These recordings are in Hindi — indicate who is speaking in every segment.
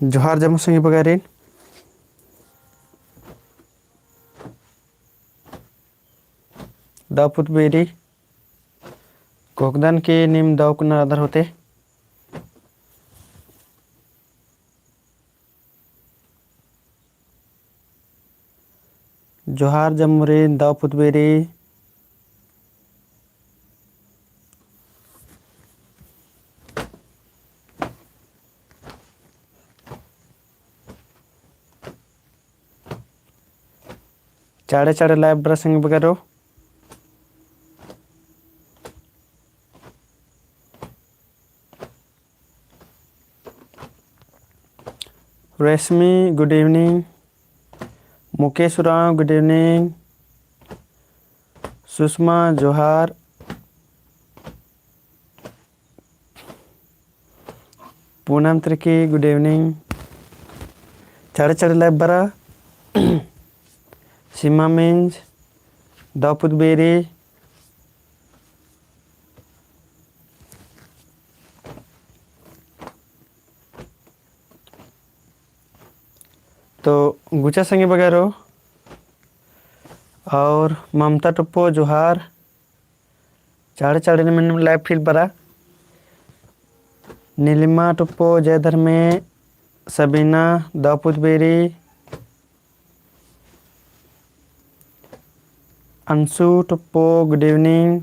Speaker 1: जोहार जम्मू संगी बगारिन दावपुत बेरी कोकदान के निम दाव कुना आधार होते जोहार जम्मुरीन दावपुत बेरी चाड़े चाड़े लाइव ब्रा संगी बगारो रेशमी good evening Mukesh Oraon good evening Sushma जोहार पूनम त्रिकी गुड इवनिंग चाड़े चाड़े लाइव बरा सीमा मिंज दावपुत बेरी तो गुचा संगी बगारो और ममता टुप्पो जोहार चाड़े चाड़े में लाइव फील्ड बरा नीलिमा टुप्पो जय धर्मे सबीना दावपुत बेरी अंशु टुप्पो गुड इवनिंग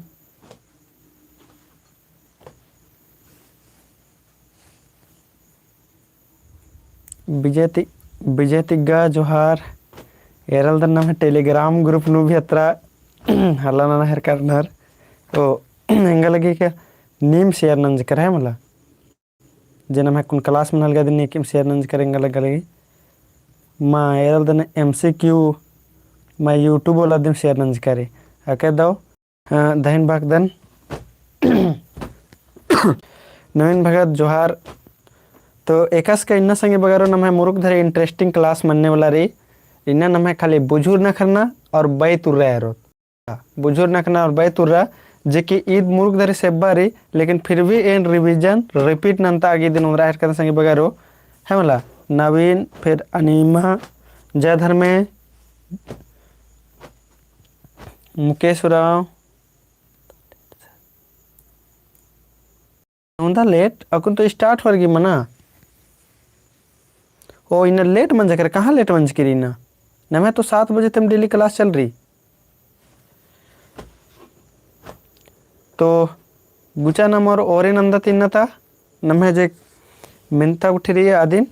Speaker 1: विजय तिग्गा जोहार एरल नाम है टेलीग्राम ग्रुप नु भी अत्रा हल्ला ना हर करनर तो हेंगा लगी क्या नीम शेयर नंज कर है मला जना मैं कुन क्लास में हलगा दिन नीम शेयर नंज करेंगा लगा लगी माँ एरल दन MCQ मैं यूट्यूब वाला दिन शेयर नंज करे अके दो दहिन भाग दन नवीन भगत जोहार तो एकास का इन्ना संगे बगारो नम है मुरुक धरे इंटरेस्टिंग क्लास मनने वाला रे इन्ना नम है खाली बुझुर न करना और बै तुर्रा है बुझुर न करना और बै तुर्रा जे कि ईद मुरुक धरे सेब्बा रे लेकिन फिर भी एन रिवीजन रिपीट नंता आगे दिन उमरा है संगे बगारो है मला नवीन फिर अनिमा जय धर्मे मुकेश राव लेट अकुन तो स्टार्ट हो गई मना ओ इन्हें लेट मंज कर कहाँ लेट मंज करी ना मैं तो 7 बजे तक डेली क्लास चल रही तो गुचा नंबर और नंदा तीन था नमे जे मिनता उठी रही है आदिन